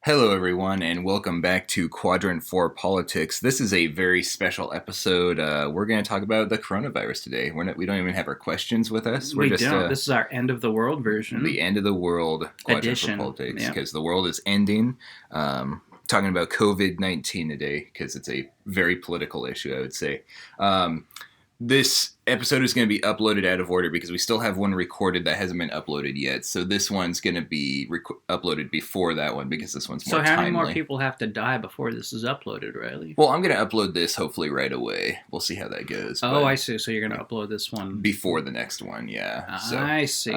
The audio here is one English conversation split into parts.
Hello, everyone, and welcome back to Quadrant 4 Politics. This is a very special episode. We're going to talk about the coronavirus today. We don't even have our questions with us. We're We just don't. This is our end of the world version. the end of the world Quadrant for Edition. Politics Yeah. because the world is ending. Talking about COVID-19 today because it's a very political issue, I would say. This episode is going to be uploaded out of order because we still have one recorded that hasn't been uploaded yet. So this one's going to be uploaded before that one because this one's So more how timely. many more people have to die before this is uploaded, Riley? Well, I'm going to upload this hopefully right away. We'll see how that goes. Oh, I see. So you're going to upload this one before the next one, yeah. So, I see.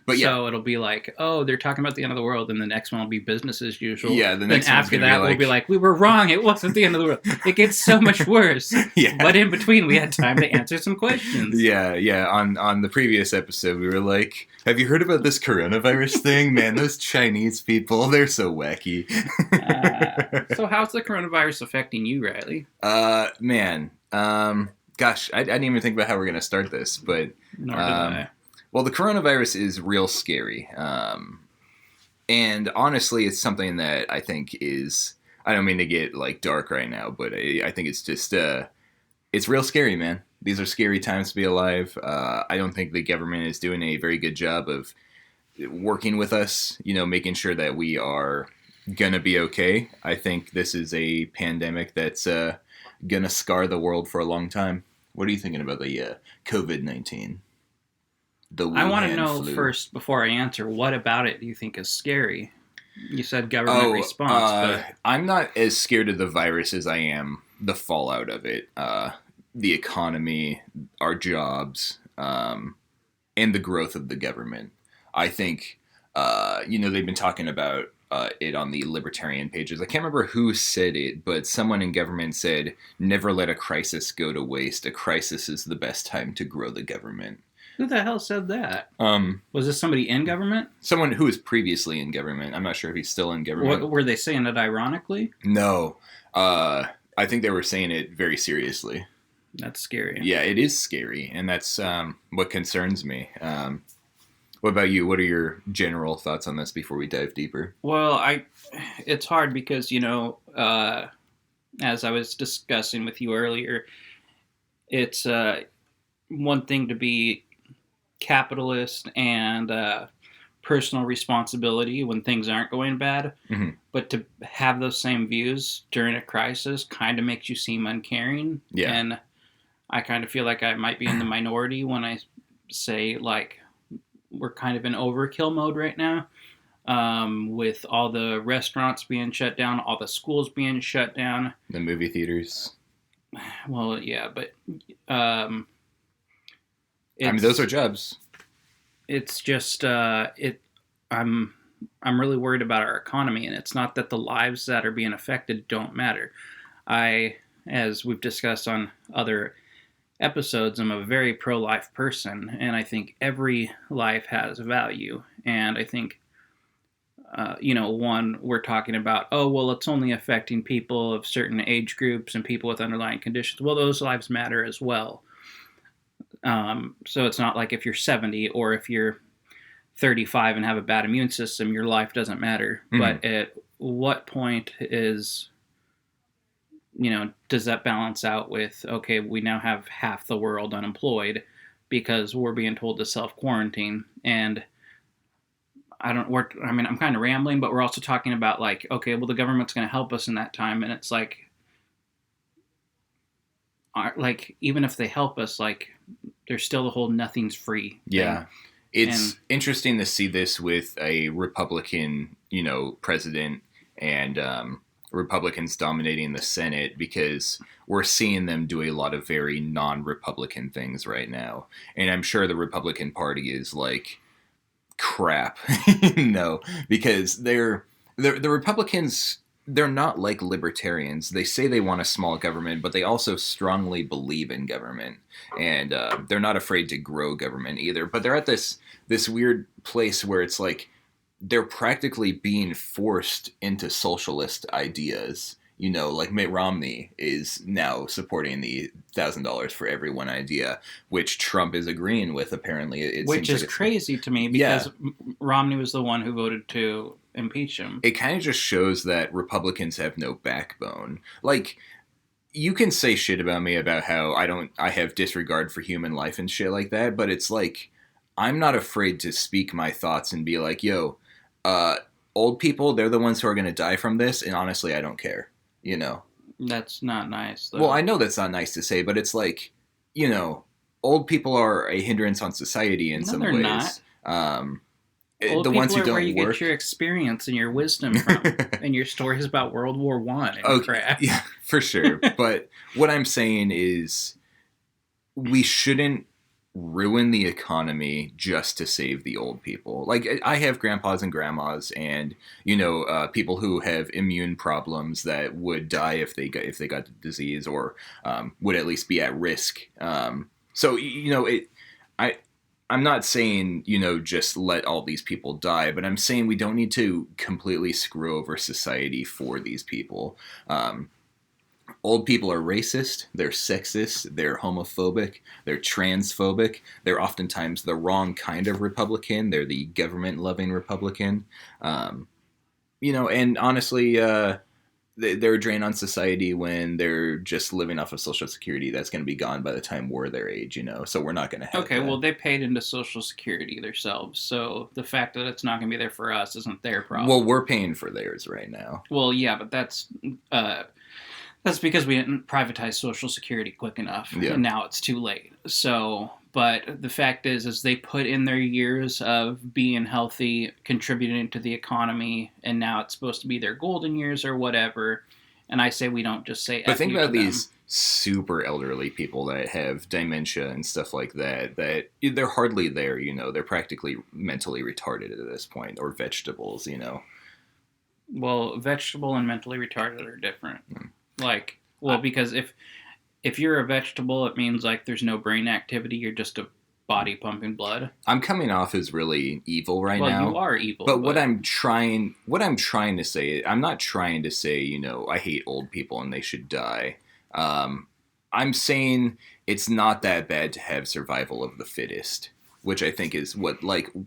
but yeah. So it'll be like, oh, they're talking about the end of the world, and the next one will be business as usual. Yeah, the next then one's after gonna be that, like- we'll be like, we were wrong. It wasn't the end of the world. It gets so much worse. Yeah. But in between, we had time to answer some questions. Yeah. On the previous episode, we were like, have you heard about this coronavirus thing? Man, those Chinese people, they're so wacky. So how's the coronavirus affecting you, Riley? Gosh, I didn't even think about how we're going to start this, but Nor did I. well, the coronavirus is real scary. And honestly, it's something that I think is, I don't mean to get like dark right now, but I think it's just, it's real scary, man. These are scary times to be alive. I don't think the government is doing a very good job of working with us, making sure that we are going to be okay. I think this is a pandemic that's going to scar the world for a long time. What are you thinking about the COVID-19? I want to Wuhan know flu? first, before I answer, what about it do you think is scary? You said government response, but I'm not as scared of the virus as I am the fallout of it. The economy, our jobs, and the growth of the government. I think, they've been talking about it on the libertarian pages. I can't remember who said it, but someone in government said, never let a crisis go to waste. A crisis is the best time to grow the government. who the hell said that? Was this somebody in government? Someone who was previously in government. I'm not sure if he's still in government. What, were they saying it ironically? No. I think they were saying it very seriously. That's scary. Yeah, it is scary, and that's what concerns me. What about you? What are your general thoughts on this before we dive deeper? Well, it's hard because, as I was discussing with you earlier, it's one thing to be capitalist and personal responsibility when things aren't going bad, Mhm. but to have those same views during a crisis kind of makes you seem uncaring. Yeah. And I kind of feel like I might be in the minority when I say, like, we're kind of in overkill mode right now, with all the restaurants being shut down, all the schools being shut down. The movie theaters. Well, yeah, but Those are jobs. It's just I'm really worried about our economy, and it's not that the lives that are being affected don't matter. As we've discussed on other episodes, I'm a very pro-life person, and I think every life has value. And I think, we're talking about, oh, well, it's only affecting people of certain age groups and people with underlying conditions. Well, those lives matter as well. So it's not like if you're 70 or if you're 35 and have a bad immune system, your life doesn't matter. Mhm. But at what point does that balance out with, okay, we now have half the world unemployed because we're being told to self-quarantine? And I'm kind of rambling, but we're also talking about, like, okay, well, the government's going to help us in that time. And it's like, even if they help us, like, there's still the whole nothing's free thing. Yeah. It's interesting to see this with a Republican, president and Republicans dominating the Senate, because we're seeing them do a lot of very non-Republican things right now. And I'm sure the Republican Party is like crap, because the Republicans, they're not like libertarians. They say they want a small government, but they also strongly believe in government. And they're not afraid to grow government either. But they're at this weird place where it's like they're practically being forced into socialist ideas. like Mitt Romney is now supporting the $1,000 for everyone idea, which Trump is agreeing with. Apparently, which is crazy to me because Romney was the one who voted to impeach him. It kind of just shows that Republicans have no backbone. Like, you can say shit about me about how I have disregard for human life and shit like that, but it's like, I'm not afraid to speak my thoughts and be like, yo, old people, they're the ones who are going to die from this, and honestly, I don't care, That's not nice, though. Well, I know that's not nice to say, but it's like, old people are a hindrance on society in some ways. Not. Old the people ones who are don't where you work. Get your experience and your wisdom from, and your stories about World War I and crap. Yeah, for sure. But what I'm saying is, we shouldn't ruin the economy just to save the old people. Like, I have grandpas and grandmas, and people who have immune problems that would die if they got the disease, or would at least be at risk. So I'm not saying, just let all these people die, but I'm saying we don't need to completely screw over society for these people. Old people are racist, they're sexist, they're homophobic, they're transphobic, they're oftentimes the wrong kind of Republican, they're the government-loving Republican. And honestly, they're a drain on society when they're just living off of Social Security. That's going to be gone by the time we're their age, so we're not going to have that. Well, they paid into Social Security themselves, so the fact that it's not going to be there for us isn't their problem. Well, we're paying for theirs right now. Well, yeah, but that's because we didn't privatize Social Security quick enough, and now it's too late. So, but the fact is they put in their years of being healthy, contributing to the economy, and now it's supposed to be their golden years or whatever. And I say we don't just say. But think about these super elderly people that have dementia and stuff like that. That they're hardly there. They're practically mentally retarded at this point, or vegetables. Well, vegetable and mentally retarded are different. Because if you're a vegetable, it means like there's no brain activity. You're just a body pumping blood. I'm coming off as really evil now. Well, you are evil. But what I'm trying to say, I'm not trying to say, I hate old people and they should die. I'm saying it's not that bad to have survival of the fittest, which I think is what,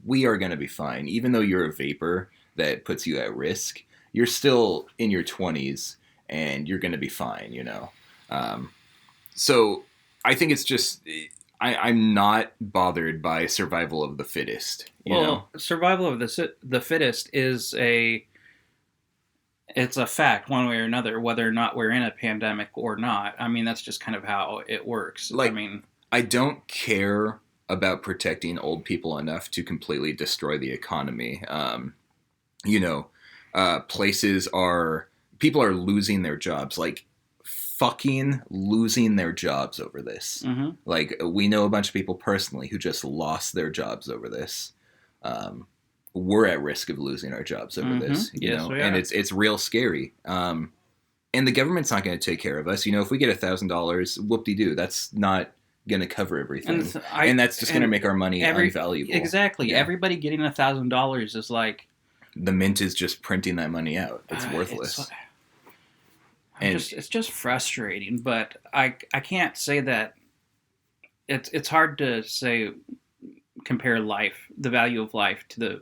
we are going to be fine. Even though you're a vapor that puts you at risk, you're still in your 20s and you're going to be fine, So I think it's just, I'm not bothered by survival of the fittest. Survival of the fittest is it's a fact one way or another, whether or not we're in a pandemic or not. I mean, that's just kind of how it works. I don't care about protecting old people enough to completely destroy the economy. People are losing their jobs, fucking losing their jobs over this. Mm-hmm. We know a bunch of people personally who just lost their jobs over this. We're at risk of losing our jobs over this, and it's real scary. And the government's not going to take care of us. If we get $1,000, whoop-de-doo, that's not going to cover everything. And that's just going to make our money invaluable. Exactly. Yeah. Everybody getting $1,000 is like... The mint is just printing that money out. It's worthless. It's just frustrating, but I can't say that it's hard to say compare the value of life to the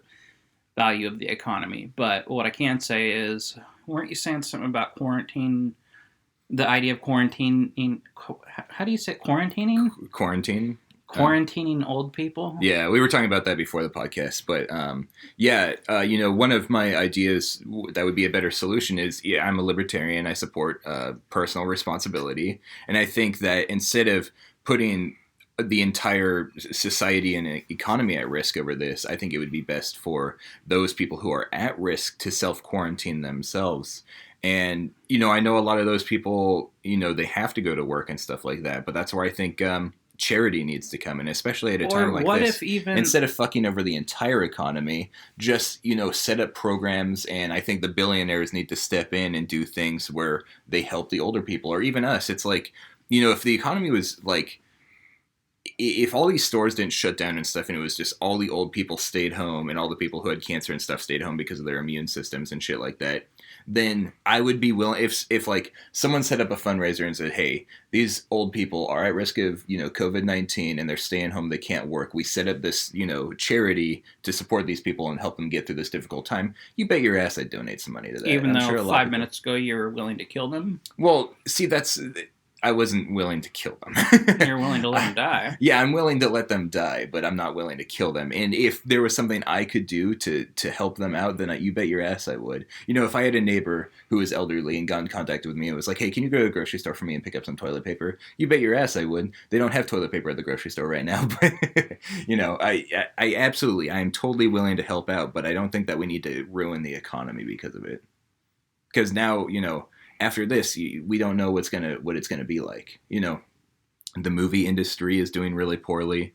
value of the economy. But what I can say is, weren't you saying something about quarantine? The idea of quarantining. How do you say quarantining? Quarantining old people? Yeah, we were talking about that before the podcast, but one of my ideas that would be a better solution is, I'm a libertarian, I support personal responsibility, and I think that instead of putting the entire society and economy at risk over this, I think it would be best for those people who are at risk to self-quarantine themselves. And, I know a lot of those people, they have to go to work and stuff like that, but that's where I think charity needs to come in, especially at a time like this. Instead of fucking over the entire economy, just, set up programs, and I think the billionaires need to step in and do things where they help the older people, or even us. It's like, if the economy was if all these stores didn't shut down and stuff, and it was just all the old people stayed home, and all the people who had cancer and stuff stayed home because of their immune systems and shit like that, then I would be willing, if like someone set up a fundraiser and said, hey, these old people are at risk of, COVID-19 and they're staying home, they can't work. We set up this, charity to support these people and help them get through this difficult time. You bet your ass I'd donate some money to that. Even though 5 minutes ago you were willing to kill them? Well, see, I wasn't willing to kill them. You're willing to let them die. Yeah, I'm willing to let them die, but I'm not willing to kill them. And if there was something I could do to help them out, then you bet your ass I would. If I had a neighbor who was elderly and got in contact with me and was like, hey, can you go to the grocery store for me and pick up some toilet paper? You bet your ass I would. They don't have toilet paper at the grocery store right now. But, I absolutely, I am totally willing to help out, but I don't think that we need to ruin the economy because of it. Because now, after this, we don't know what it's gonna be like. The movie industry is doing really poorly.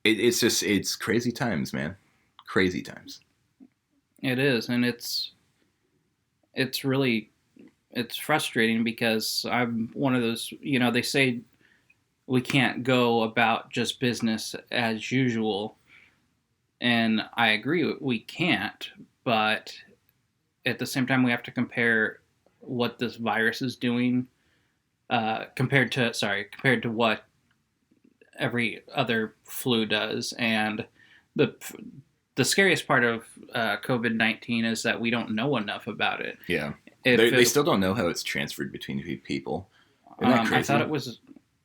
It's crazy times, man. Crazy times. It is, and it's frustrating because I'm one of those. They say we can't go about just business as usual, and I agree we can't. But at the same time, we have to compare what this virus is doing compared to what every other flu does. And the scariest part of COVID-19 is that we don't know enough about it. Yeah, they still don't know how it's transferred between people. Isn't that crazy?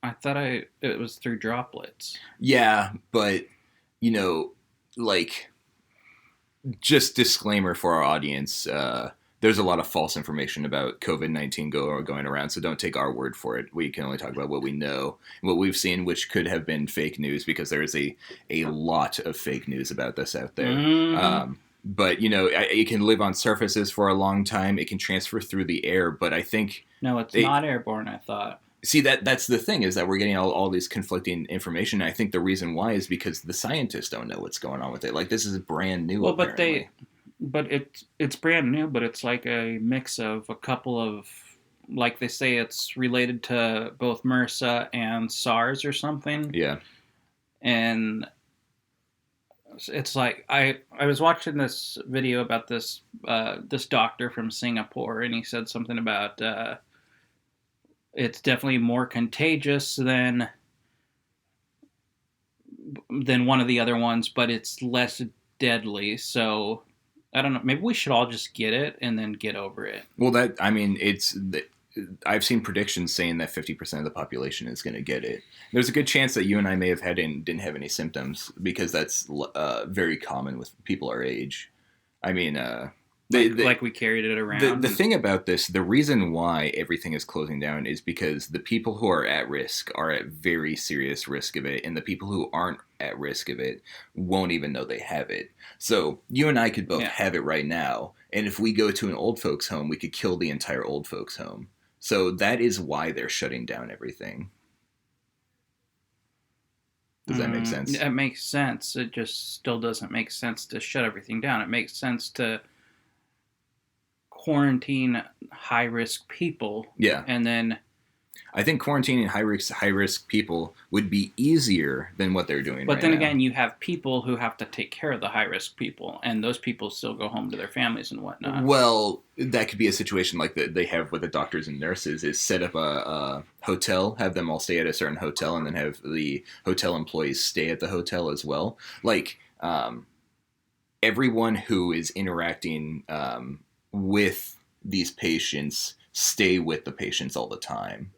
I thought it was through droplets. Yeah, but just disclaimer for our audience. There's a lot of false information about COVID-19 going around, so don't take our word for it. We can only talk about what we know, what we've seen, which could have been fake news because there is a lot of fake news about this out there. Mm. But, it can live on surfaces for a long time. It can transfer through the air, but I think... No, it's not airborne, I thought. See, that's the thing, is that we're getting all these conflicting information. And I think the reason why is because the scientists don't know what's going on with it. Like, this is brand new, well, apparently. But it's brand new, but it's like a mix of a couple of, like they say it's related to both MRSA and SARS or something. Yeah. And it's like, I was watching this video about this doctor from Singapore, and he said something about it's definitely more contagious than one of the other ones, but it's less deadly. So I don't know. Maybe we should all just get it and then get over it. Well, I've seen predictions saying that 50% of the population is going to get it. There's a good chance that you and I may have had it and didn't have any symptoms because that's very common with people our age. I mean, like we carried it around. The thing about this, the reason why everything is closing down is because the people who are at risk are at very serious risk of it, and the people who aren't at risk of it won't even know they have it. So you and I could both have it right now, and if we go to an old folks home, we could kill the entire old folks home. So that is why they're shutting down everything. Does that make sense? It makes sense. It just still doesn't make sense to shut everything down. It makes sense to quarantine high-risk people. Yeah. And then I think quarantining high-risk people would be easier than what they're doing. But then again, you have people who have to take care of the high-risk people, and those people still go home to their families and whatnot. Well, that could be a situation like that they have with the doctors and nurses, is set up a hotel, have them all stay at a certain hotel, and then have the hotel employees stay at the hotel as well. Like, everyone who is interacting with these patients stay with the patients all the time.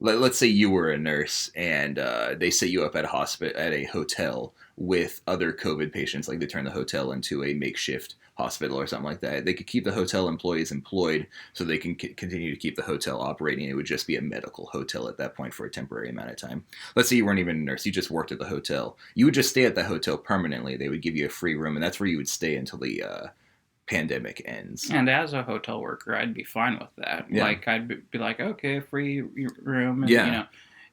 Let's say you were a nurse and they set you up at a hotel with other COVID patients, like they turn the hotel into a makeshift hospital or something like that. They could keep the hotel employees employed so they can continue to keep the hotel operating. It would just be a medical hotel at that point for a temporary amount of time. Let's say you weren't even a nurse, you just worked at the hotel. You would just stay at the hotel permanently. They would give you a free room, and that's where you would stay until the pandemic ends. And as a hotel worker, I'd be fine with that. Yeah. Like, I'd be like, okay, free room.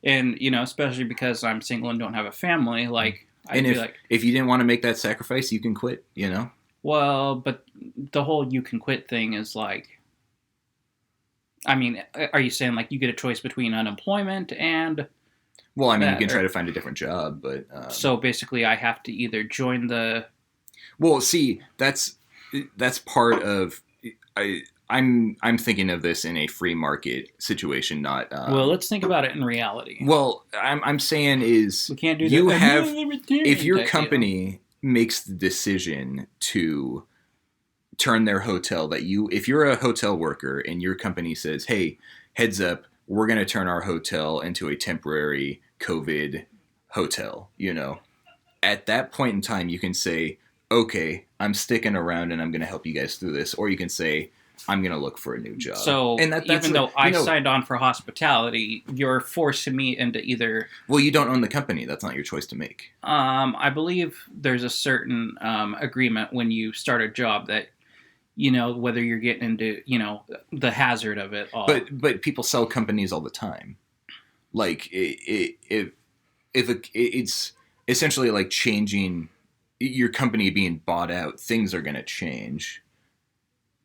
And, yeah. Especially because I'm single and don't have a family, like, if you didn't want to make that sacrifice, you can quit, Well, but the whole you can quit thing is like, I mean, are you saying like you get a choice between unemployment and... Well, I mean, you can try to find a different job, but... So basically I have to either join the... Well, see, that's part of... I'm thinking of this in a free market situation, not. Well, let's think about it in reality. Well, I'm saying is We can't do you that. have if your company makes the decision to turn their hotel if you're a hotel worker and your company says, hey, heads up, we're going to turn our hotel into a temporary COVID hotel, at that point in time you can say, okay, I'm sticking around and I'm going to help you guys through this, or you can say, I'm going to look for a new job. So even though I signed on for hospitality, you're forcing me into either. Well, you don't own the company. That's not your choice to make. I believe there's a certain agreement when you start a job that, whether you're getting into, the hazard of it all. But people sell companies all the time. Like it's essentially like changing your company being bought out. Things are going to change.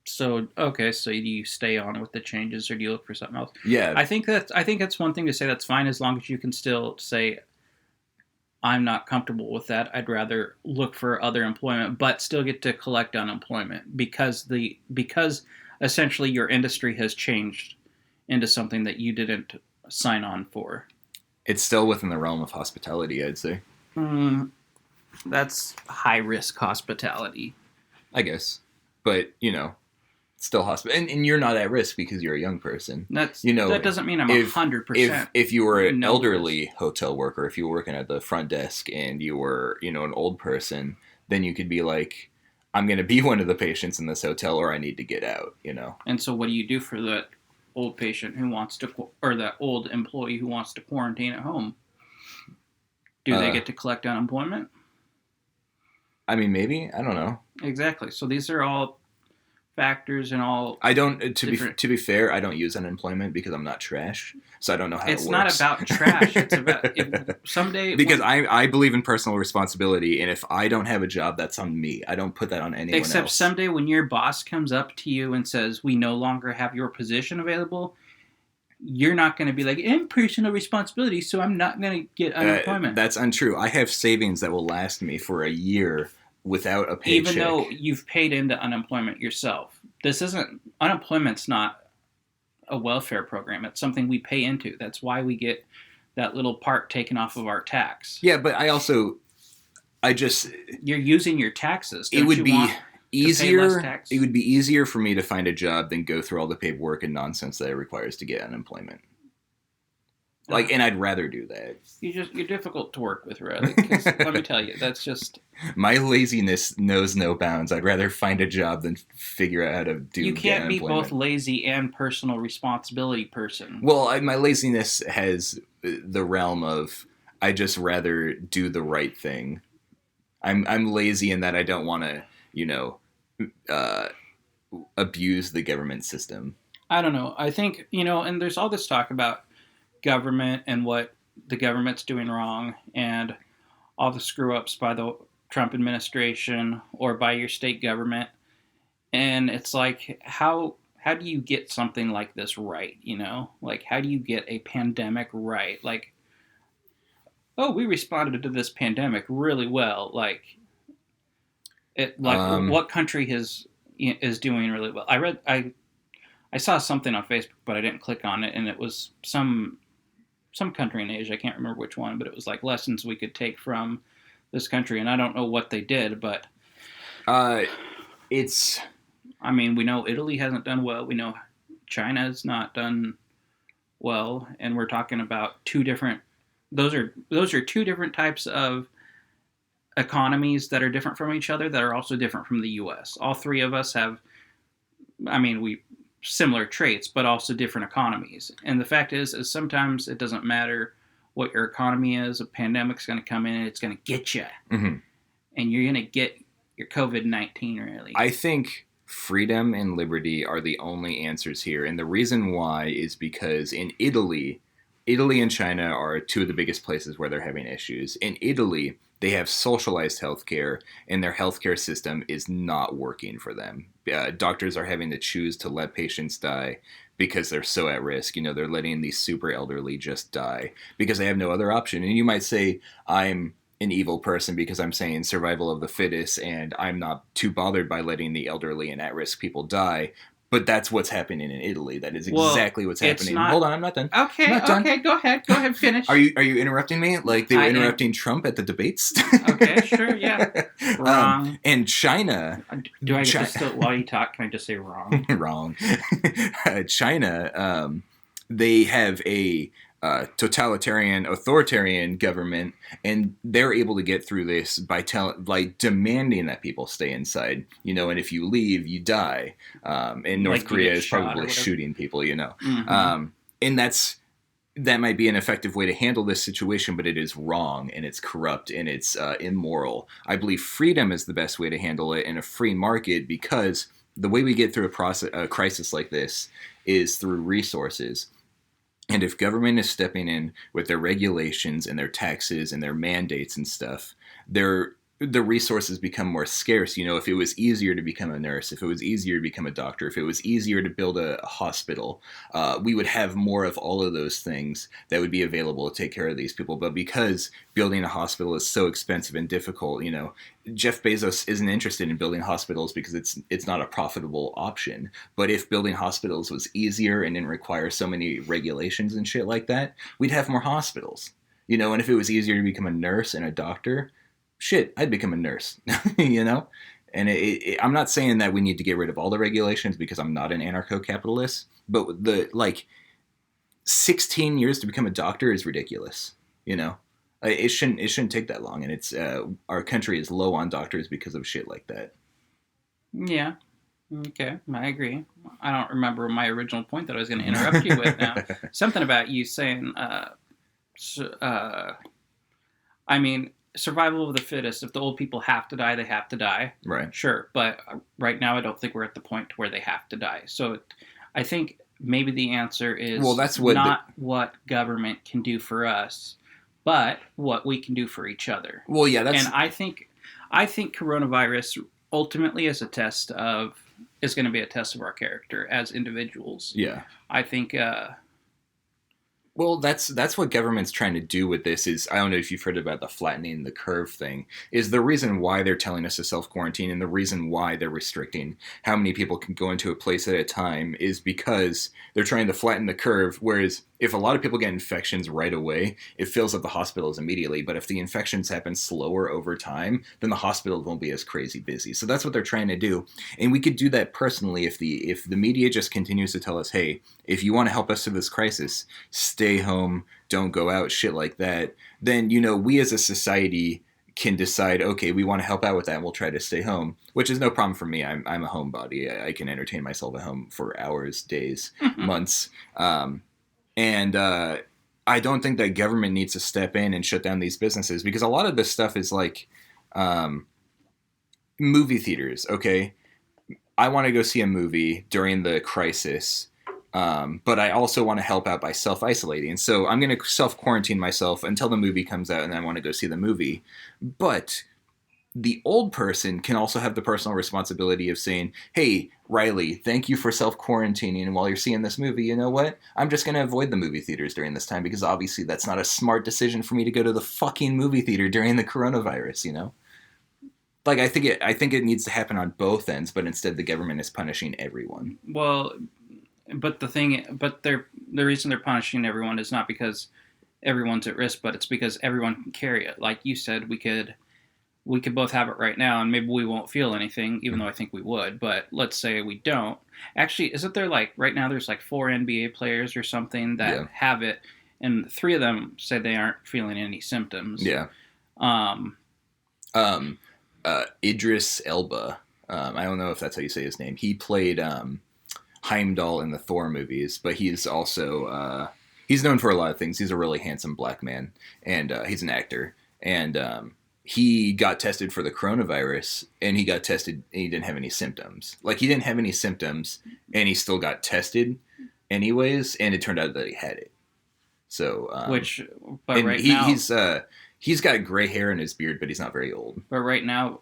So, okay, so do you stay on with the changes or do you look for something else? Yeah. I think that's one thing to say that's fine as long as you can still say, I'm not comfortable with that. I'd rather look for other employment, but still get to collect unemployment because essentially your industry has changed into something that you didn't sign on for. It's still within the realm of hospitality, I'd say. That's high-risk hospitality. I guess. But, still hospital, and you're not at risk because you're a young person. That doesn't mean I'm 100%. If you were an elderly hotel worker, if you were working at the front desk and you were, an old person, then you could be like, I'm going to be one of the patients in this hotel, or I need to get out. And so, what do you do for that old patient who wants to, or that old employee who wants to quarantine at home? Do they get to collect unemployment? I mean, maybe. I don't know. Exactly. So these are all factors and all. I don't. To be fair, I don't use unemployment because I'm not trash, so I don't know how it works. It's not about trash. It's about someday. Because I believe in personal responsibility, and if I don't have a job, that's on me. I don't put that on anyone else. Except someday when your boss comes up to you and says, "We no longer have your position available," you're not going to be like, "In personal responsibility, so I'm not going to get unemployment." That's untrue. I have savings that will last me for a year without a paycheck. Even though you've paid into unemployment yourself. Unemployment's not a welfare program. It's something we pay into. That's why we get that little part taken off of our tax. Yeah, but you're using your taxes. It would be easier. It would be easier for me to find a job than go through all the paperwork and nonsense that it requires to get unemployment. And I'd rather do that. You're difficult to work with, Riley. Because let me tell you, that's just my laziness knows no bounds. I'd rather find a job than figure out how to do. You can't be both lazy and personal responsibility person. Well, my laziness has the realm of I just rather do the right thing. I'm lazy in that I don't want to, abuse the government system. I don't know. I think and there's all this talk about government and what the government's doing wrong and all the screw ups by the Trump administration or by your state government. And it's like, how do you get something like this right? How do you get a pandemic right? We responded to this pandemic really well. What country is doing really well? I saw something on Facebook, but I didn't click on it. And it was some country in Asia, I can't remember which one, but it was like lessons we could take from this country, and I don't know what they did, but we know Italy hasn't done well, we know China's not done well, and we're talking about those are two different types of economies that are different from each other that are also different from the US. All three of us have similar traits, but also different economies. And the fact is sometimes it doesn't matter what your economy is. A pandemic's going to come in and it's going to get you. Mm-hmm. And you're going to get your COVID-19 really. I think freedom and liberty are the only answers here. And the reason why is because in Italy and China are two of the biggest places where they're having issues. In Italy, they have socialized healthcare, and their healthcare system is not working for them. Doctors are having to choose to let patients die because they're so at risk. They're letting these super elderly just die because they have no other option. And you might say, I'm an evil person because I'm saying survival of the fittest, and I'm not too bothered by letting the elderly and at-risk people die. But that's what's happening in Italy. That is Well, exactly what's it's happening. not. Hold on, I'm not done. Okay, I'm not done. okay, go ahead. Go ahead, finish. Are you interrupting me? Like they were interrupting Trump at the debates? Okay, sure, yeah. Wrong. And China. Do I just still, while you talk, can I just say wrong? Wrong. China, they have a totalitarian, authoritarian government, and they're able to get through this by demanding that people stay inside. And if you leave, you die. And North Korea is probably shooting people. Mm-hmm. And that might be an effective way to handle this situation, but it is wrong, and it's corrupt, and it's immoral. I believe freedom is the best way to handle it in a free market, because the way we get through a crisis like this is through resources. And if government is stepping in with their regulations and their taxes and their mandates and stuff, the resources become more scarce. If it was easier to become a nurse, if it was easier to become a doctor, if it was easier to build a hospital, we would have more of all of those things that would be available to take care of these people. But because building a hospital is so expensive and difficult, Jeff Bezos isn't interested in building hospitals because it's not a profitable option. But if building hospitals was easier and didn't require so many regulations and shit like that, we'd have more hospitals. And if it was easier to become a nurse and a doctor, shit, I'd become a nurse, And I'm not saying that we need to get rid of all the regulations, because I'm not an anarcho-capitalist, but 16 years to become a doctor is ridiculous, It shouldn't take that long, and it's our country is low on doctors because of shit like that. Yeah. Okay, I agree. I don't remember my original point that I was going to interrupt you with now. Something about you saying, I mean, survival of the fittest. If the old people have to die, they have to die. Right. Sure. But right now, I don't think we're at the point where they have to die. So I think maybe the answer is what government can do for us, but what we can do for each other. Well, yeah, that's... And I think coronavirus ultimately is going to be a test of our character as individuals. Yeah. I think... Well, that's what government's trying to do with this is, I don't know if you've heard about the flattening the curve thing, is the reason why they're telling us to self-quarantine, and the reason why they're restricting how many people can go into a place at a time is because they're trying to flatten the curve, whereas if a lot of people get infections right away, it fills up the hospitals immediately, but if the infections happen slower over time, then the hospitals won't be as crazy busy. So that's what they're trying to do, and we could do that personally if the media just continues to tell us, hey, if you want to help us through this crisis, stay home, don't go out, shit like that, then, we as a society can decide, okay, we want to help out with that, and we'll try to stay home, which is no problem for me. I'm a homebody. I can entertain myself at home for hours, days, months. And I don't think that government needs to step in and shut down these businesses, because a lot of this stuff is like movie theaters, okay? I want to go see a movie during the crisis, but I also want to help out by self-isolating. So I'm going to self-quarantine myself until the movie comes out, and then I want to go see the movie. But the old person can also have the personal responsibility of saying, hey, Riley, thank you for self-quarantining, and while you're seeing this movie, you know what? I'm just going to avoid the movie theaters during this time, because obviously that's not a smart decision for me to go to the fucking movie theater during the coronavirus, Like, I think it needs to happen on both ends, but instead the government is punishing everyone. Well, but the reason they're punishing everyone is not because everyone's at risk, but it's because everyone can carry it. Like you said, we could both have it right now, and maybe we won't feel anything, even though I think we would. But let's say we don't. Actually, isn't there right now there's 4 NBA players or something that have it, and 3 of them say they aren't feeling any symptoms. Yeah. Idris Elba. I don't know if that's how you say his name. He played Heimdall in the Thor movies, but he's also he's known for a lot of things. He's a really handsome black man, and he's an actor. And he got tested for the coronavirus, and he got tested, and he didn't have any symptoms. He didn't have any symptoms, and he still got tested anyways, and it turned out that he had it. So, he's got gray hair in his beard, but he's not very old. But right now,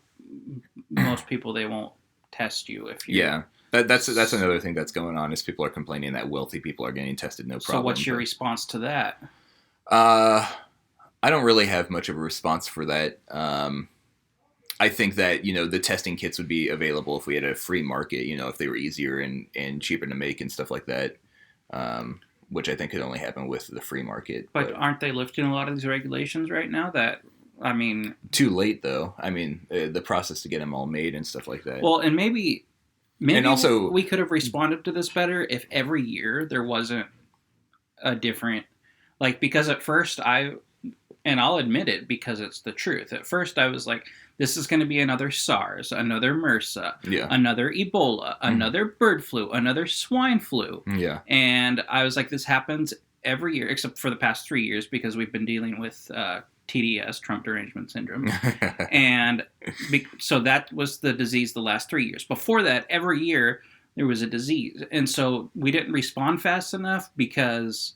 most people, they won't test you if you... Yeah. That's another thing that's going on, is people are complaining that wealthy people are getting tested no problem. So what's your response to that? I don't really have much of a response for that. I think that, the testing kits would be available if we had a free market, if they were easier and cheaper to make and stuff like that, which I think could only happen with the free market. But aren't they lifting a lot of these regulations right now that, I mean... Too late, though. I mean, the process to get them all made and stuff like that. Well, and maybe and also, we could have responded to this better if every year there wasn't a different... Like, because at first and I'll admit it because it's the truth. At first I was like, this is going to be another SARS, another MRSA, another Ebola, another bird flu, another swine flu. Yeah. And I was like, this happens every year, except for the past 3 years because we've been dealing with TDS, Trump Derangement Syndrome. And so that was the disease the last 3 years. Before that, every year there was a disease. And so we didn't respond fast enough because...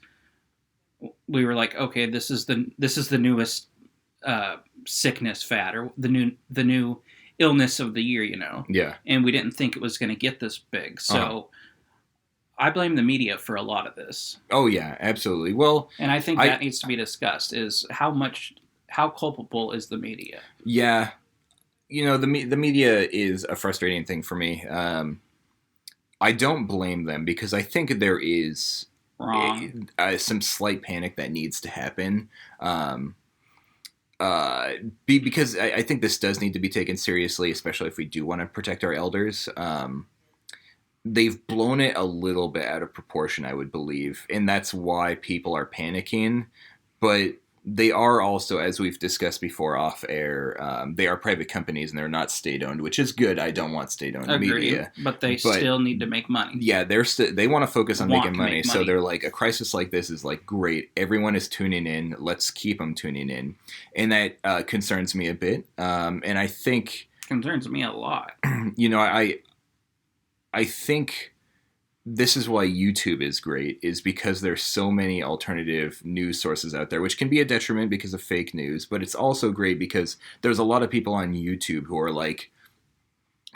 we were like, okay, this is the newest sickness fad or the new illness of the year, Yeah. And we didn't think it was going to get this big. So I blame the media for a lot of this. Oh yeah, absolutely. Well, and I think that needs to be discussed is how culpable is the media? Yeah. The media is a frustrating thing for me. I don't blame them because I think there is some slight panic that needs to happen. Because I think this does need to be taken seriously, especially if we do want to protect our elders. They've blown it a little bit out of proportion, I would believe, and that's why people are panicking. But they are also, as we've discussed before off air, they are private companies and they're not state-owned, which is good. I don't want state-owned media. But they still need to make money. Yeah, they want to focus on making money. So they're like, a crisis like this is like, great. Everyone is tuning in. Let's keep them tuning in. And that concerns me a bit. And I think... Concerns me a lot. I think... this is why YouTube is great, is because there's so many alternative news sources out there, which can be a detriment because of fake news, but it's also great because there's a lot of people on YouTube who are like,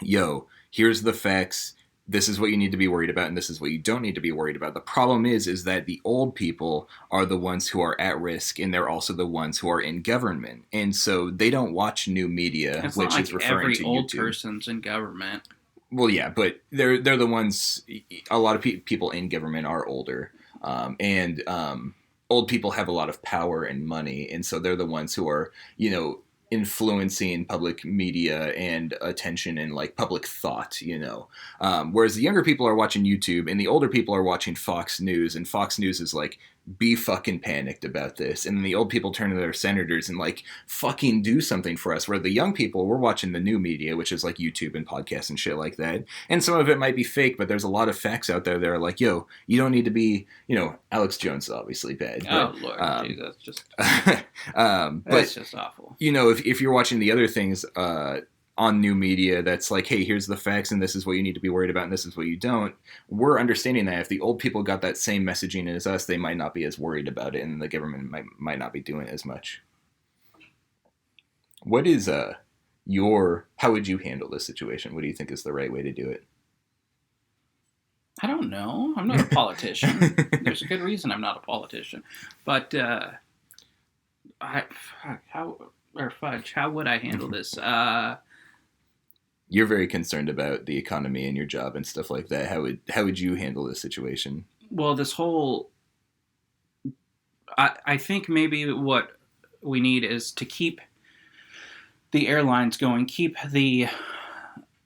yo, here's the facts, this is what you need to be worried about, and this is what you don't need to be worried about. The problem is that the old people are the ones who are at risk, and they're also the ones who are in government, and so they don't watch new media, it's which not is referring to YouTube. Every old person's in government. Well, yeah, but they're the ones. A lot of people in government are older, and old people have a lot of power and money, and so they're the ones who are, influencing public media and attention and like public thought. Whereas the younger people are watching YouTube, and the older people are watching Fox News, and Fox News is like, be fucking panicked about this. And then the old people turn to their senators and like, fucking do something for us. Where the young people, we're watching the new media, which is like YouTube and podcasts and shit like that. And some of it might be fake, but there's a lot of facts out there that are like, yo, you don't need to be, Alex Jones is obviously bad. But, oh, Lord, geez, that's just... that's just awful. If you're watching the other things on new media that's like, hey, here's the facts and this is what you need to be worried about and this is what you don't, we're understanding that if the old people got that same messaging as us, they might not be as worried about it, and the government might not be doing it as much. What is how would you handle this situation? What do you think is the right way to do it? I don't know. I'm not a politician. There's a good reason I'm not a politician. But how would I handle this? You're very concerned about the economy and your job and stuff like that. How would you handle this situation? Well, this whole... I think maybe what we need is to keep the airlines going, keep the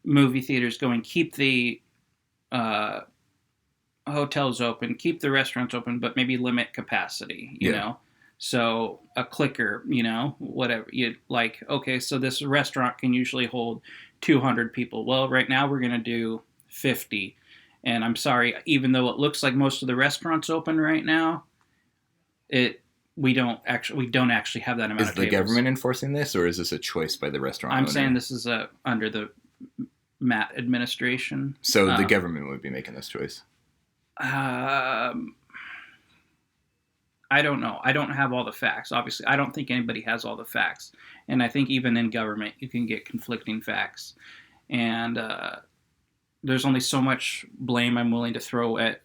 movie theaters going, keep the hotels open, keep the restaurants open, but maybe limit capacity, you know? So a clicker, whatever. You like, okay, so this restaurant can usually hold 200 people. Well, right now we're going to do 50. And I'm sorry, even though it looks like most of the restaurants open right now, we don't actually have that amount of tables. Is the government enforcing this, or is this a choice by the restaurant owner? I'm saying this is under the Matt administration. So the government would be making this choice. I don't know. I don't have all the facts. Obviously, I don't think anybody has all the facts. And I think even in government, you can get conflicting facts. And there's only so much blame I'm willing to throw at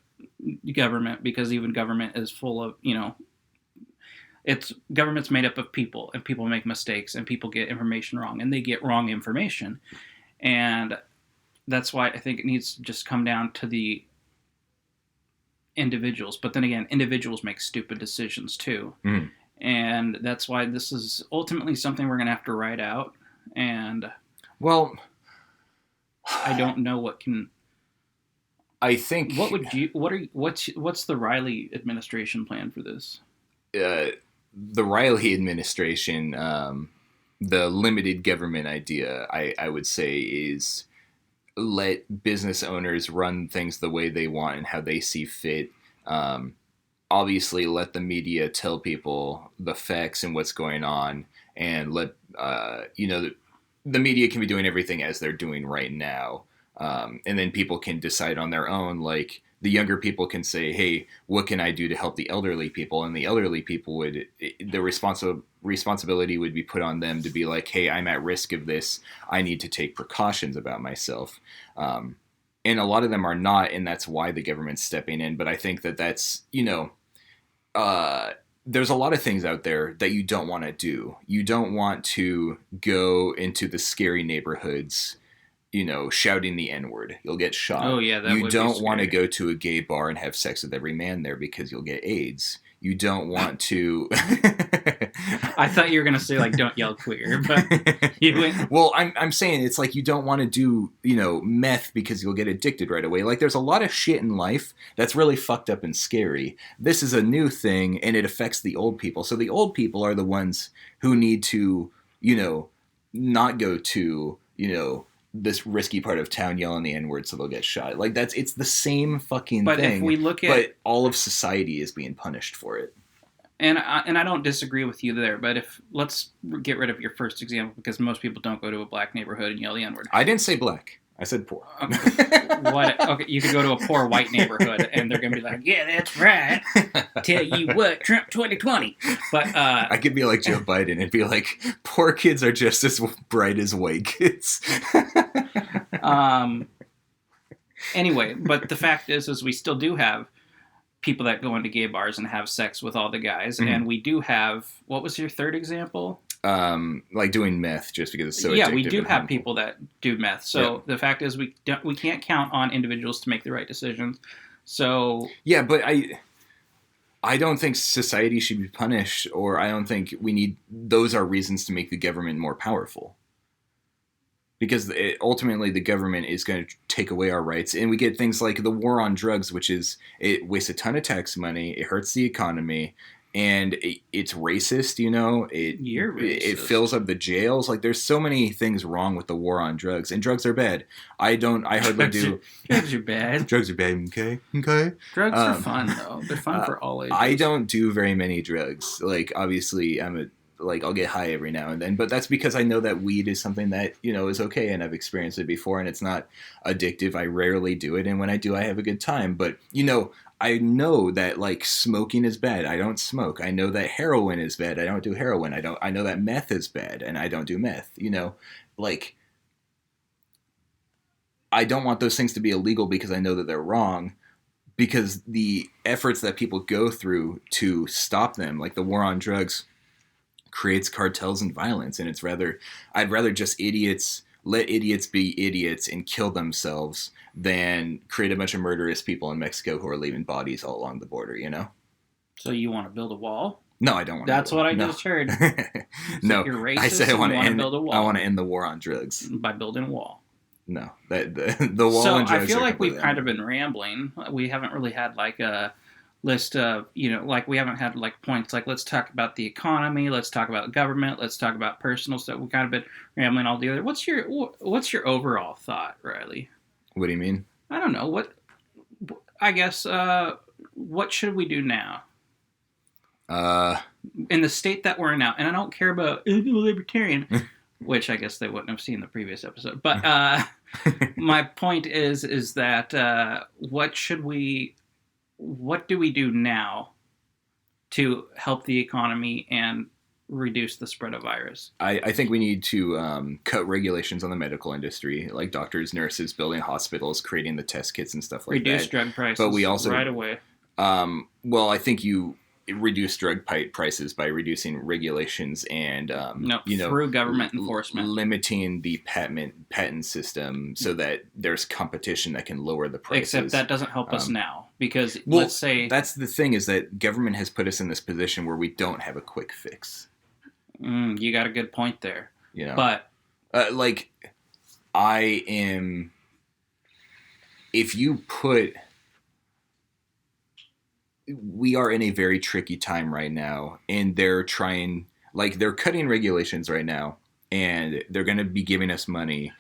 government, because even government is full of, It's government's made up of people, and people make mistakes, and people get information wrong, and they get wrong information, and that's why I think it needs to just come down to the individuals. But then again, individuals make stupid decisions too, and that's why this is ultimately something we're going to have to write out. And well, I don't know what can. I think what's the Riley administration plan for this? The Riley administration, the limited government idea, I would say, is let business owners run things the way they want and how they see fit. Obviously, let the media tell people the facts and what's going on, and let the media can be doing everything as they're doing right now. And then people can decide on their own. Like, the younger people can say, hey, what can I do to help the elderly people? And the elderly people the responsibility would be put on them to be like, hey, I'm at risk of this. I need to take precautions about myself. And a lot of them are not, and that's why the government's stepping in. But I think that's, there's a lot of things out there that you don't want to do. You don't want to go into the scary neighborhoods, shouting the N-word. You'll get shot. Oh, yeah, that You would don't be want to scary. go to a gay bar and have sex with every man there because you'll get AIDS. You don't want to... I thought you were going to say, like, don't yell queer, but you went... Well, I'm saying it's like you don't want to do, meth because you'll get addicted right away. Like, there's a lot of shit in life that's really fucked up and scary. This is a new thing, and it affects the old people. So the old people are the ones who need to, not go to, this risky part of town yelling the N-word so they'll get shot. Like, it's the same fucking But thing. if we look at... But all of society is being punished for it. And I don't disagree with you there, but let's get rid of your first example, because most people don't go to a black neighborhood and yell the N-word. I didn't say black. I said poor. Okay, you could go to a poor white neighborhood and they're going to be like, yeah, that's right. Tell you what, Trump 2020. But I could be like Joe Biden and be like, poor kids are just as bright as white kids. Anyway, but the fact is we still do have people that go into gay bars and have sex with all the guys. Mm-hmm. And we do have, what was your third example? Like doing meth, just because it's so yeah, addictive. we do have people that do meth. So the fact is we can't count on individuals to make the right decisions. So yeah, but I don't think society should be punished, or I don't think those are reasons to make the government more powerful. Because ultimately the government is going to take away our rights. And we get things like the war on drugs, which is, it wastes a ton of tax money, it hurts the economy, and it's racist, You're racist. It fills up the jails. Like, there's so many things wrong with the war on drugs, and drugs are bad. I hardly do. Drugs are bad. Drugs are bad, okay? Drugs are fun, though. They're fun for all ages. I don't do very many drugs. Like, obviously, I'll get high every now and then, but that's because I know that weed is something that, is okay, and I've experienced it before, and it's not addictive. I rarely do it, and when I do, I have a good time. But, I know that, like, smoking is bad. I don't smoke. I know that heroin is bad. I don't do heroin. I know that meth is bad, and I don't do meth. Like, I don't want those things to be illegal because I know that they're wrong, because the efforts that people go through to stop them, like the war on drugs, creates cartels and violence. And I'd rather just let idiots be idiots and kill themselves than create a bunch of murderous people in Mexico who are leaving bodies all along the border, So you want to build a wall? No, I don't want That's what I just heard. No, you're racist. I said I want to build a wall. I want to end the war on drugs by building a wall. No, the wall so on drugs. I feel like we've kind of been rambling. We haven't really had like a list of, like we haven't had like points like, let's talk about the economy, let's talk about government, let's talk about personal stuff. We've kind of been rambling all together. What's your overall thought, Riley? What do you mean? I don't know. What should we do now? In the state that we're in now, and I don't care about libertarian, which I guess they wouldn't have seen the previous episode. But my point is that what do we do now to help the economy and reduce the spread of virus? I think we need to cut regulations on the medical industry, like doctors, nurses, building hospitals, creating the test kits and stuff like that. Reduce drug prices, but we also right away. Well, I think you reduce prices by reducing regulations and No, through government enforcement, limiting the patent system so that there's competition that can lower the prices. Except that doesn't help us now, because let's say that's the thing, is that government has put us in this position where we don't have a quick fix. You got a good point there. You know, but like I am. If you put. We are in a very tricky time right now, and they're trying, like, they're cutting regulations right now, and they're going to be giving us money,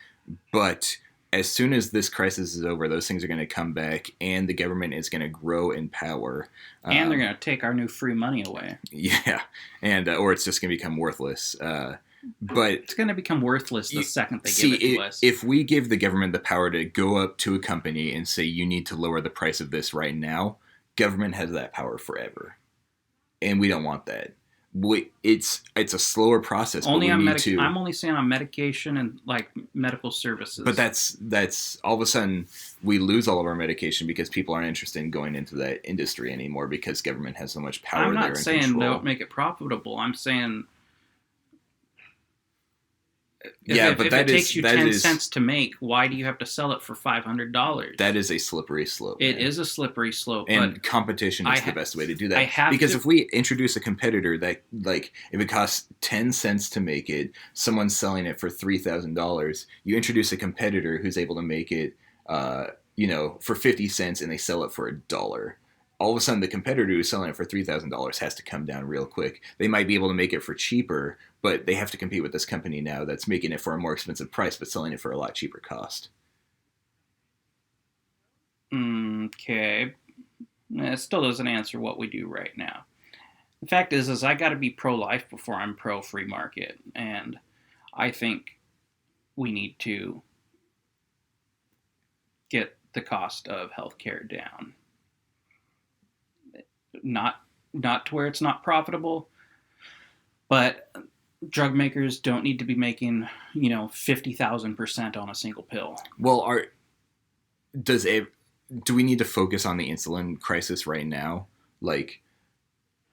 but as soon as this crisis is over, those things are going to come back, and the government is going to grow in power. And they're going to take our new free money away. Yeah, and or it's just going to become worthless. But it's going to become worthless the second they give it to us. If we give the government the power to go up to a company and say, you need to lower the price of this right now, government has that power forever, and we don't want that. It's a slower process. Only on I'm only saying on medication and like medical services. But that's all of a sudden we lose all of our medication because people aren't interested in going into that industry anymore because government has so much power. I'm not there saying and don't make it profitable. I'm saying. If it takes you 10 cents to make, why do you have to sell it for $500? That is a slippery slope. It is a slippery slope. And competition is the best way to do that. Because if we introduce a competitor that, like, if it costs 10 cents to make it, someone's selling it for $3,000, you introduce a competitor who's able to make it, for 50 cents and they sell it for $1. All of a sudden, the competitor who's selling it for $3,000 has to come down real quick. They might be able to make it for cheaper, but they have to compete with this company now that's making it for a more expensive price, but selling it for a lot cheaper cost. Okay. It still doesn't answer what we do right now. The fact is I got to be pro-life before I'm pro-free market, and I think we need to get the cost of healthcare down. Not to where it's not profitable, but drug makers don't need to be making 50,000% on a single pill. Well, do we need to focus on the insulin crisis right now? Like,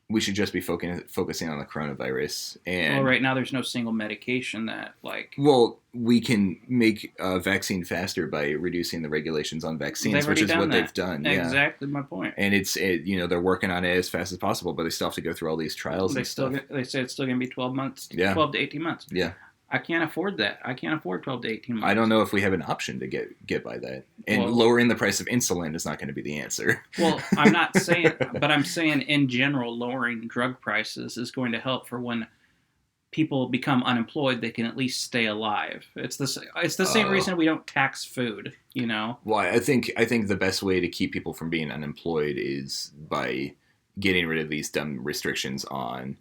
we should just be focusing on the coronavirus. And well, right now there's no single medication that, like... Well, we can make a vaccine faster by reducing the regulations on vaccines, which is what they've done. Exactly my point. And they're working on it as fast as possible, but they still have to go through all these trials and stuff. They say it's still going to be 12 months, 12 to 18 months. Yeah. I can't afford that. I can't afford 12 to 18 months. I don't know if we have an option to get by that. And lowering the price of insulin is not going to be the answer. Well, I'm not saying, but I'm saying in general, lowering drug prices is going to help for when people become unemployed, they can at least stay alive. It's the same reason we don't tax food, Well, I think the best way to keep people from being unemployed is by getting rid of these dumb restrictions on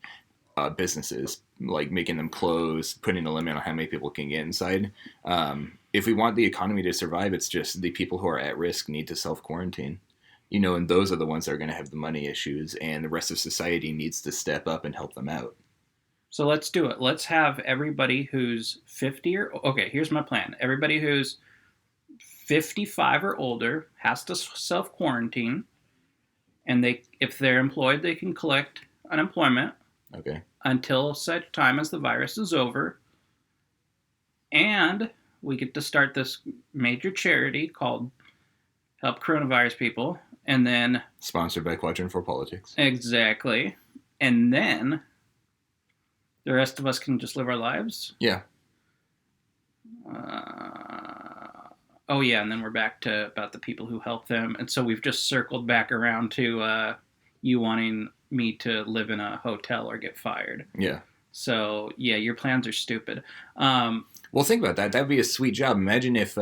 businesses, like making them close, putting a limit on how many people can get inside. If we want the economy to survive, it's just the people who are at risk need to self-quarantine. And those are the ones that are going to have the money issues, and the rest of society needs to step up and help them out. So let's do it. Let's have everybody who's 50 okay, here's my plan. Everybody who's 55 or older has to self-quarantine, and if they're employed, they can collect unemployment. Okay. Until such time as the virus is over. And we get to start this major charity called Help Coronavirus People. And then... Sponsored by Quadrant for Politics. Exactly. And then the rest of us can just live our lives. Yeah. And then we're back to about the people who help them. And so we've just circled back around to you wanting me to live in a hotel or get fired. Yeah. So, yeah, your plans are stupid. Well, think about that. That'd be a sweet job. Imagine if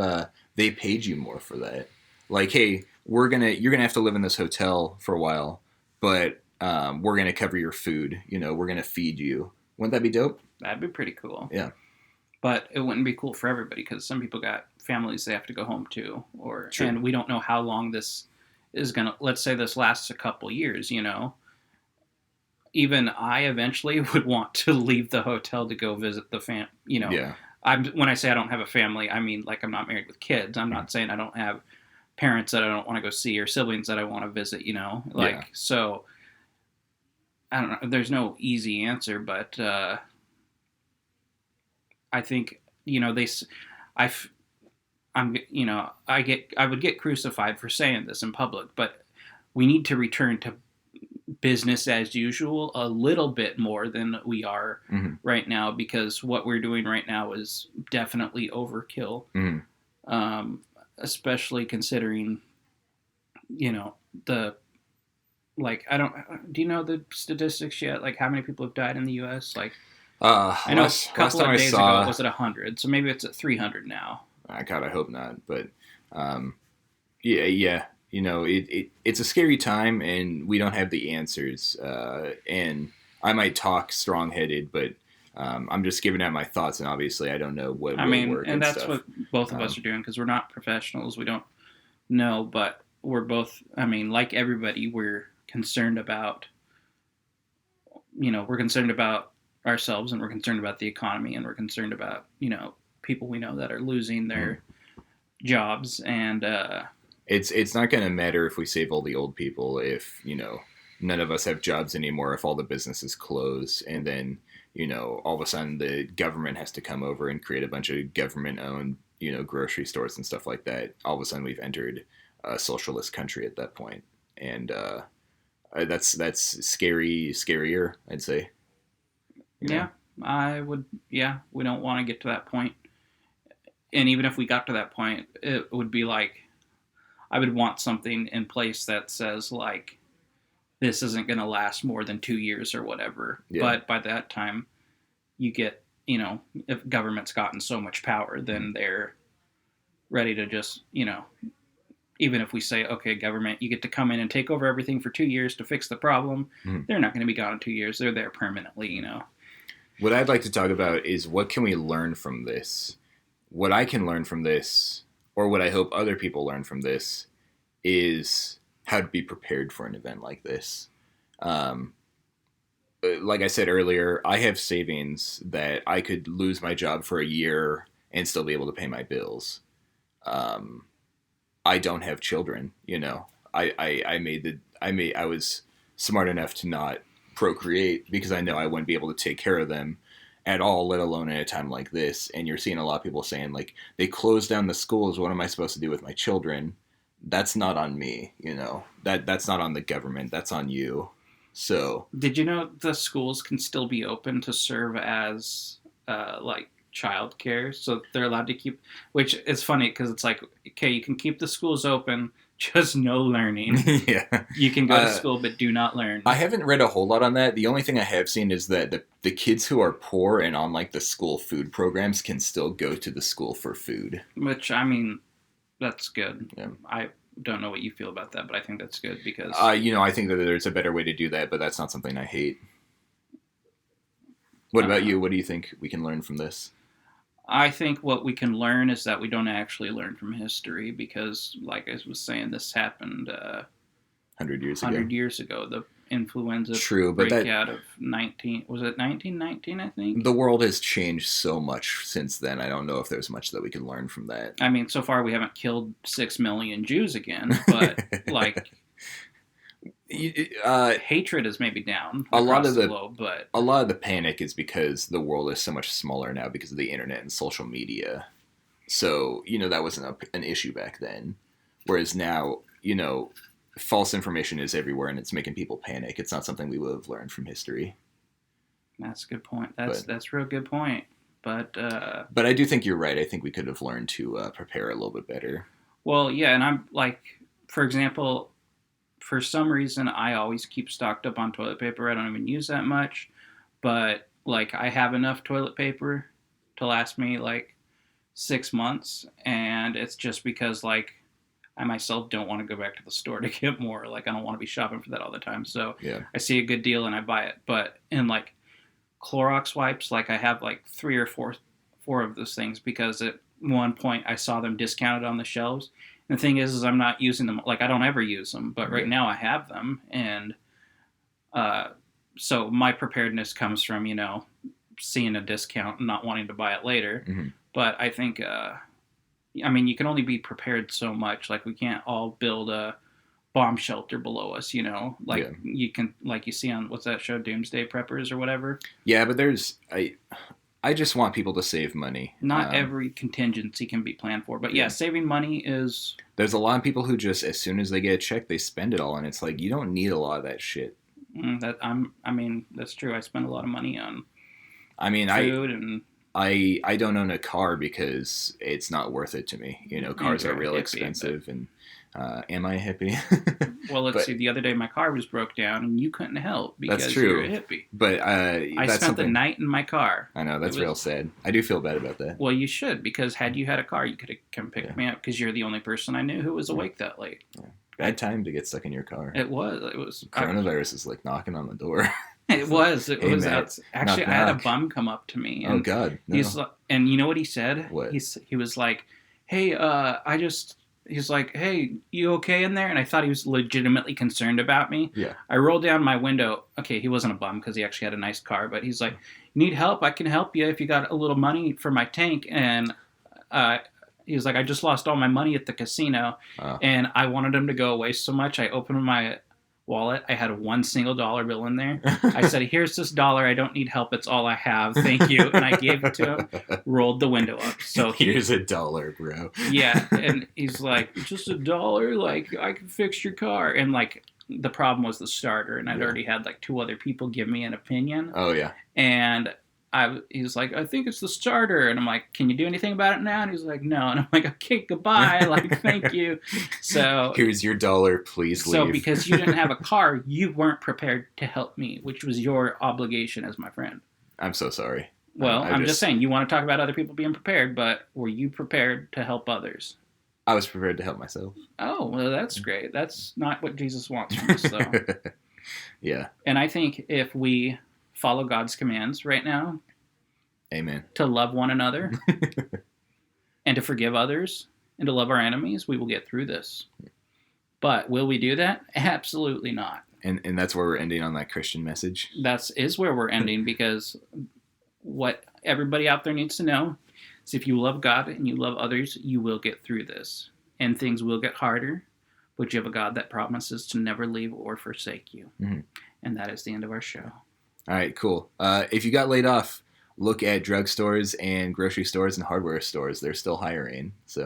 they paid you more for that. Like, hey, you're gonna have to live in this hotel for a while, but we're gonna cover your food. We're gonna feed you. Wouldn't that be dope? That'd be pretty cool. Yeah. But it wouldn't be cool for everybody because some people got families they have to go home to, and we don't know how long this is gonna. Let's say this lasts a couple years. Even I eventually would want to leave the hotel to go visit the Yeah. When I say I don't have a family, I mean like I'm not married with kids. I'm not saying I don't have parents that I don't want to go see or siblings that I want to visit. So I don't know. There's no easy answer, but I think they. I I'm I would get crucified for saying this in public, but we need to return to business as usual a little bit more than we are Mm-hmm. right now, because what we're doing right now is definitely overkill. Mm-hmm. Especially considering the I don't do you know the statistics yet, like how many people have died in the US? Like I know a Last couple time of I days ago saw, it was at 100, so maybe it's at 300 now. God, I hope not, but um, yeah. It's a scary time, and we don't have the answers. And I might talk strong-headed, but I'm just giving out my thoughts, and obviously, I don't know what I will mean, work and and that's stuff. what both of us Um, are doing, because we're not professionals. We don't know, but we're both, I mean, like everybody, we're concerned about, we're concerned about ourselves, and we're concerned about the economy, and we're concerned about, people we know that are losing mm. their jobs. And It's not going to matter if we save all the old people if none of us have jobs anymore, if all the businesses close, and then all of a sudden the government has to come over and create a bunch of government owned grocery stores and stuff like that. All of a sudden we've entered a socialist country at that point, and that's scarier, I'd say. you know yeah, I would, yeah, we don't want to get to that point. And even if we got to that point, it would be like, I would want something in place that says, like, this isn't going to last more than 2 years or whatever. yeah. But by that time, you get, if government's gotten so much power, then they're ready to just, even if we say, okay, government, you get to come in and take over everything for 2 years to fix the problem, Mhm. they're not going to be gone in 2 years. They're there permanently. What I'd like to talk about is what can we learn from this. What I can learn from this, or what I hope other people learn from this, is how to be prepared for an event like this. Um, like I said earlier, I have savings that I could lose my job for a year and still be able to pay my bills. Um, I don't have children, I was smart enough to not procreate because I know I wouldn't be able to take care of them at all, let alone in a time like this. And you're seeing a lot of people saying, like, they closed down the schools. What am I supposed to do with my children? That's not on me, that's not on the government. That's on you. So Did you know the schools can still be open to serve as like childcare? So they're allowed to keep, which is funny because it's like, okay, you can keep the schools open, just no learning. yeah. You can go to school, but do not learn. I haven't read a whole lot on that. The only thing I have seen is that the kids who are poor and on like the school food programs can still go to the school for food. Which, I mean, that's good. Yeah. I don't know what you feel about that, but I think that's good because I think that there's a better way to do that, but that's not something I hate. What about you? What do you think we can learn from this? I think what we can learn is that we don't actually learn from history because, like I was saying, this happened 100 years 100 ago. years ago. The influenza True, but breakout of 1919, I think. The world has changed so much since then. I don't know if there's much that we can learn from that. I mean, so far we haven't killed 6 million Jews again, but like hatred is maybe down a lot of the globe, but a lot of the panic is because the world is so much smaller now because of the internet and social media. So that wasn't an issue back then, whereas now false information is everywhere and it's making people panic. It's not something we would have learned from history. That's a good point. That's a real good point. But I do think you're right. I think we could have learned to prepare a little bit better. Well, yeah, and I'm like, for example, for some reason I always keep stocked up on toilet paper. I don't even use that much, but like I have enough toilet paper to last me like 6 months, and it's just because like I myself don't want to go back to the store to get more. Like I don't want to be shopping for that all the time. So Yeah. I see a good deal and I buy it. But in like Clorox wipes, like I have like three or four of those things because at one point I saw them discounted on the shelves. And the thing is I'm not using them. Like I don't ever use them, but right now I have them, and so my preparedness comes from seeing a discount and not wanting to buy it later. Mm-hmm. But I think I mean you can only be prepared so much. Like we can't all build a bomb shelter below us, like Yeah. you can, like you see on, what's that show, Doomsday Preppers or whatever. Yeah, but I just want people to save money. Not every contingency can be planned for, but yeah, saving money is. There's a lot of people who just, as soon as they get a check, they spend it all, and it's like, you don't need a lot of that shit. That's true. I spend a lot of money on food, and I don't own a car because it's not worth it to me. Cars are real expensive, and am I a hippie? Well, let's see. The other day, my car was broke down, and you couldn't help because that's true. you're a hippie. But I spent the night in my car. I know, that's real sad. I do feel bad about that. Well, you should, because had you had a car, you could have come pick me up, because you're the only person I knew who was awake that late. Yeah. Bad time to get stuck in your car. It was. Coronavirus is like knocking on the door. It was. Hey, Matt, actually, I had a bum come up to me. And God! No. He's like, and you know what he said? What? He was like, "Hey, he's like, hey, you okay in there?" And I thought he was legitimately concerned about me. Yeah. I rolled down my window. Okay, he wasn't a bum because he actually had a nice car, but he's like, "Need help? I can help you if you got a little money for my tank." And he was like, "I just lost all my money at the casino," and I wanted him to go away so much. I opened my wallet. I had $1 single bill in there. I said, "Here's this $1. I don't need help. It's all I have. Thank you." And I gave it to him, rolled the window up. So here's $1, bro. Yeah. And he's like, "Just $1? Like, I can fix your car." And like, the problem was the starter. And I'd already had like 2 other people give me an opinion. Oh, yeah. And he's like, "I think it's the starter." And I'm like, "Can you do anything about it now?" And he's like, "No." And I'm like, "Okay, goodbye." Like, thank you. So here's your $1. Please leave. So because you didn't have a car, you weren't prepared to help me, which was your obligation as my friend. I'm so sorry. Well, I'm just saying, you want to talk about other people being prepared, but were you prepared to help others? I was prepared to help myself. Oh, well, that's great. That's not what Jesus wants from us, though. Yeah. And I think if we follow God's commands right now, amen, to love one another and to forgive others and to love our enemies, we will get through this. But will we do that? Absolutely not. And that's where we're ending on that Christian message. That is where we're ending, because what everybody out there needs to know is if you love God and you love others, you will get through this. And things will get harder, but you have a God that promises to never leave or forsake you. Mm-hmm. And that is the end of our show. All right, cool. If you got laid off, look at drugstores and grocery stores and hardware stores. They're still hiring, so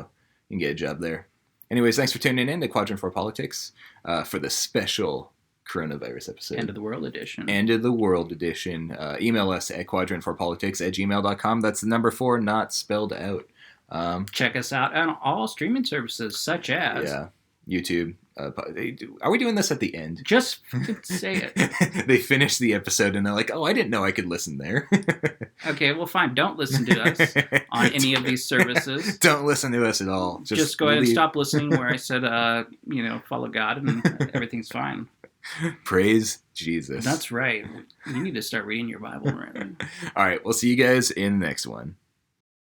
you can get a job there. Anyways, thanks for tuning in to Quadrant for Politics for the special coronavirus episode. End of the World edition. End of the World edition. Email us at quadrantforpolitics@gmail.com. That's the number 4, not spelled out. Check us out on all streaming services, such as... Yeah, YouTube. Are we doing this at the end? Just say it. They finish the episode and they're like, "Oh, I didn't know I could listen there." Okay, well, fine. Don't listen to us on any of these services. Don't listen to us at all. Just go ahead and stop listening where I said, follow God and everything's fine. Praise Jesus. That's right. You need to start reading your Bible right now. All right, we'll see you guys in the next one.